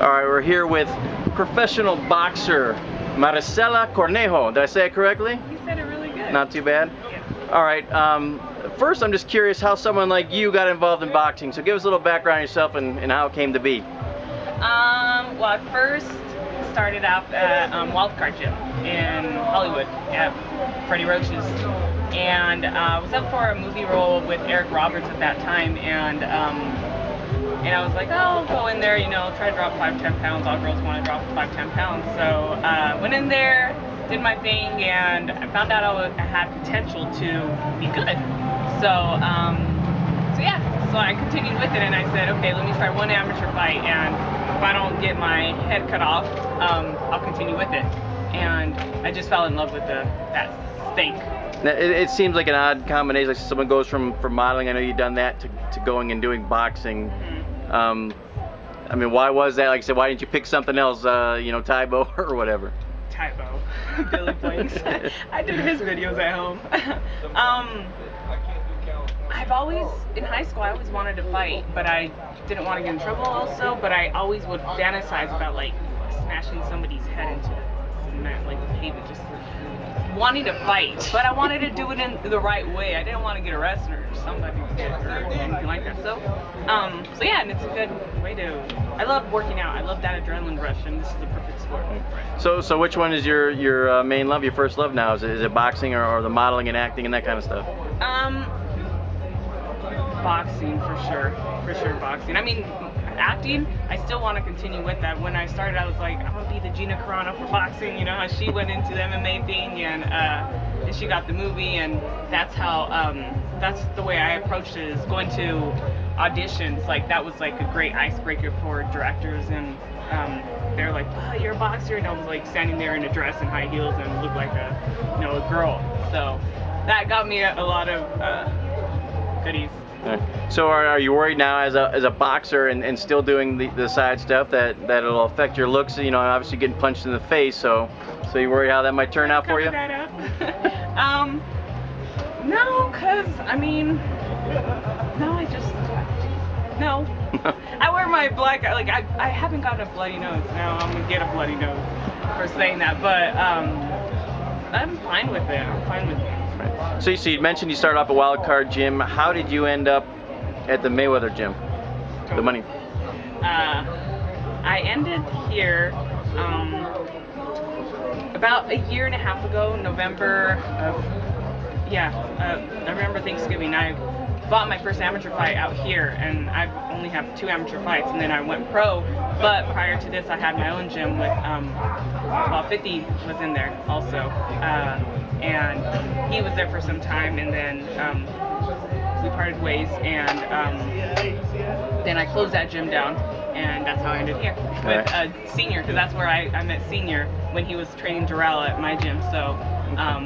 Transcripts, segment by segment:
All right, we're here with professional boxer Maricela Cornejo. Did I say it correctly? You said it really good. Not too bad? Yeah. All right, first I'm just curious how someone like you got involved in boxing. So give us a little background on yourself and how it came to be. Well, I first started out at Wildcard Gym in Hollywood at Freddie Roach's. And I was up for a movie role with Eric Roberts at that time, and I was like, oh, I'll go in there, you know, try to drop 5-10 pounds. All girls want to drop 5-10 pounds. So went in there, did my thing, and I found out I had potential to be good. So yeah, so I continued with it, and I said, okay, let me try one amateur fight, and if I don't get my head cut off, I'll continue with it. And I just fell in love with that thing. It seems like an odd combination. Like someone goes from modeling, I know you've done that, to going and doing boxing. Mm-hmm. I mean, why was that? Like I said, why didn't you pick something else, you know, Tybo or whatever? Tybo, Billy Blanks. I did his videos at home. I've always, in high school, I always wanted to fight, but I didn't want to get in trouble also, but I always would fantasize about, like, smashing somebody's head into cement, like, pavement, just wanting to fight, but I wanted to do it in the right way. I didn't want to get arrested or somebody get hurt or anything like that. So yeah, and it's a good way to. I love working out. I love that adrenaline rush, and this is the perfect sport. So which one is your main love, your first love now? Is it boxing or the modeling and acting and that kind of stuff? Boxing for sure boxing. I mean, acting, I still want to continue with that. When I started, I was like, I'm gonna be the Gina Carano for boxing. You know how she went into the MMA thing, and she got the movie, and that's how that's the way I approached it, is going to auditions. Like, that was like a great icebreaker for directors, and they're like, oh, you're a boxer, and I was like standing there in a dress and high heels and looked like a girl. So that got me a lot of goodies. So are you worried now as a boxer and still doing the side stuff that it'll affect your looks? You know, obviously getting punched in the face, so you worry how that might turn out for you? That up. No, cause I mean, no. I wear my black, like I haven't gotten a bloody nose. Now I'm gonna get a bloody nose for saying that, but I'm fine with it. I'm fine with it. Right. So you mentioned you started off at Wildcard Gym. How did you end up at the Mayweather Gym? The money. I ended here about a year and a half ago, November of, I remember Thanksgiving. I bought my first amateur fight out here, and I only have 2 amateur fights, and then I went pro. But prior to this, I had my own gym with, 50 was in there also, and he was there for some time, and then we parted ways, and then I closed that gym down, and that's how I ended here with Senior, because that's where I met Senior when he was training Durrell at my gym. So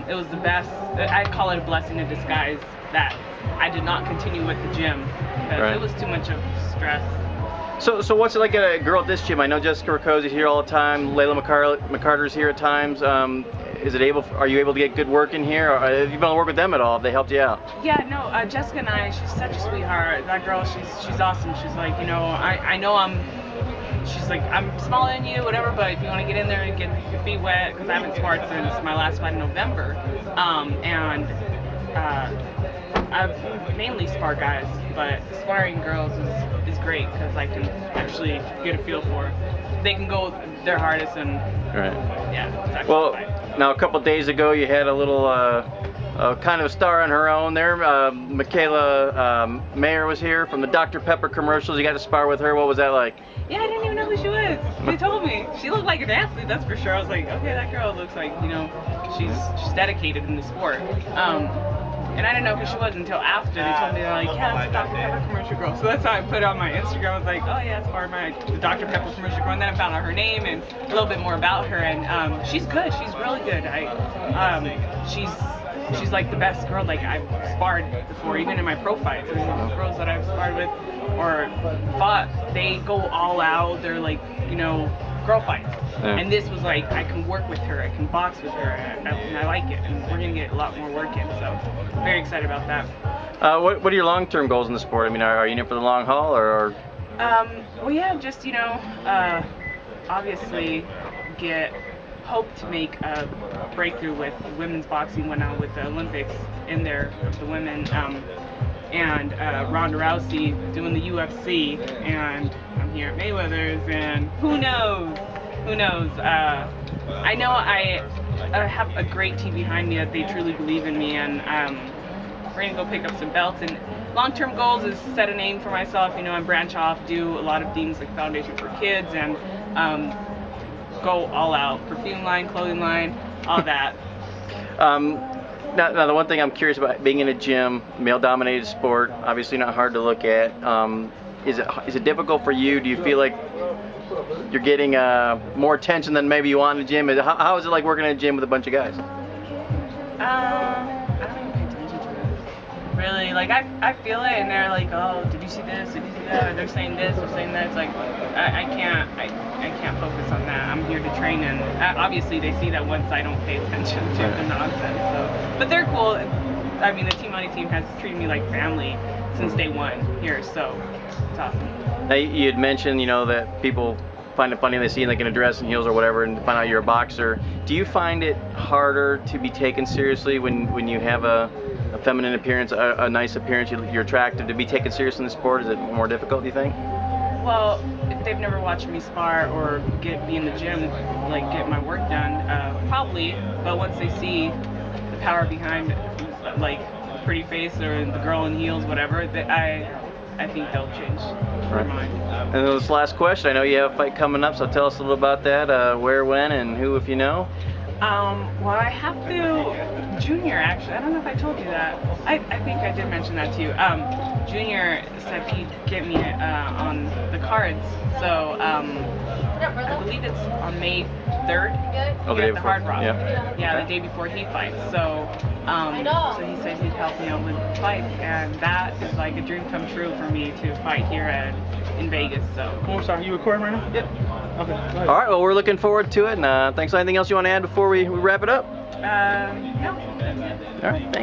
it was the best. I call it a blessing in disguise that I did not continue with the gym, because it was too much of stress. So what's it like a girl at this gym? I know Jessica Rakoczy's here all the time. Layla McCarter's here at times. Are you able to get good work in here? Or have you been able to work with them at all? Have they helped you out? Yeah, no, Jessica and I, she's such a sweetheart. That girl, she's awesome. She's like, you know, I know she's like, I'm smaller than you, whatever, but if you want to get in there and get your feet wet, because I haven't sparred since my last fight in November, I've mainly spar guys, but sparring girls is great, because I can actually get a feel for it. They can go their hardest, and yeah, it's actually fine. Now a couple days ago you had a little kind of a star on her own there. Michaela Mayer was here from the Dr. Pepper commercials. You got to spar with her. What was that like? Yeah, I didn't even know who she was. They told me. She looked like an athlete, that's for sure. I was like, okay, that girl looks like, you know, she's dedicated in the sport. And I didn't know who she was until after they told me. They're like, yeah, that's the Dr. Pepper commercial girl. So that's how I put it on my Instagram. I was like, oh yeah, it's part of the Dr. Pepper commercial girl. And then I found out her name and a little bit more about her. And she's good. She's really good. She's like the best girl like I've sparred before, even in my pro fights. I mean, the girls that I've sparred with or fought, they go all out. They're like, you know, girl fights. And this was like, I can work with her, I can box with her, and I like it, and we're gonna get a lot more work in, so I'm very excited about that. What are your long-term goals in the sport? I mean, are you in it for the long haul, or? Well, yeah, just, you know, obviously hope to make a breakthrough with women's boxing when I'm with the Olympics in there of the women, and Ronda Rousey doing the UFC, and I'm here at Mayweather's, and who knows? I know I have a great team behind me that they truly believe in me, and we're gonna go pick up some belts. And long-term goals is set a name for myself, and branch off, do a lot of things like Foundation for Kids, and go all out, perfume line, clothing line, all that. Now, the one thing I'm curious about, being in a gym, male-dominated sport, obviously not hard to look at. Is it difficult for you? Do you feel like you're getting more attention than maybe you want in the gym? How is it like working in a gym with a bunch of guys? I don't even pay attention to it. Really, like I feel it, and they're like, oh, did you see this? Did you see that? Or they're saying this, they're saying that. It's like I can't focus on that. I'm here to train, and obviously they see that once I don't pay attention to the nonsense. So, but they're cool. I mean, the Team Money team has treated me like family since day one here, so it's awesome. Now, you had mentioned, that people find it funny they see like in a dress and heels or whatever, and find out you're a boxer. Do you find it harder to be taken seriously when you have a feminine appearance, a nice appearance, you're attractive, to be taken seriously in the sport? Is it more difficult, do you think? Well, if they've never watched me spar or be in the gym, like get my work done, probably. But once they see the power behind, like pretty face or the girl in heels, whatever, I think they'll change their mind. And then this last question, I know you have a fight coming up, so tell us a little about that, where, when, and who, if you know. Well, I have to, Junior, actually, I don't know if I told you that. I think I did mention that to you. Junior said he'd get me on the cards, so I believe it's on May 3rd at the Hard Rock. Yeah, the day before he fights. So so he said he'd help me out with fights, and that is like a dream come true for me to fight here in Vegas. So. Oh, sorry, you recording right now? Yep. Okay. Go ahead. All right, well, we're looking forward to it, and thanks. Anything else you want to add before we wrap it up? No. All right, thanks.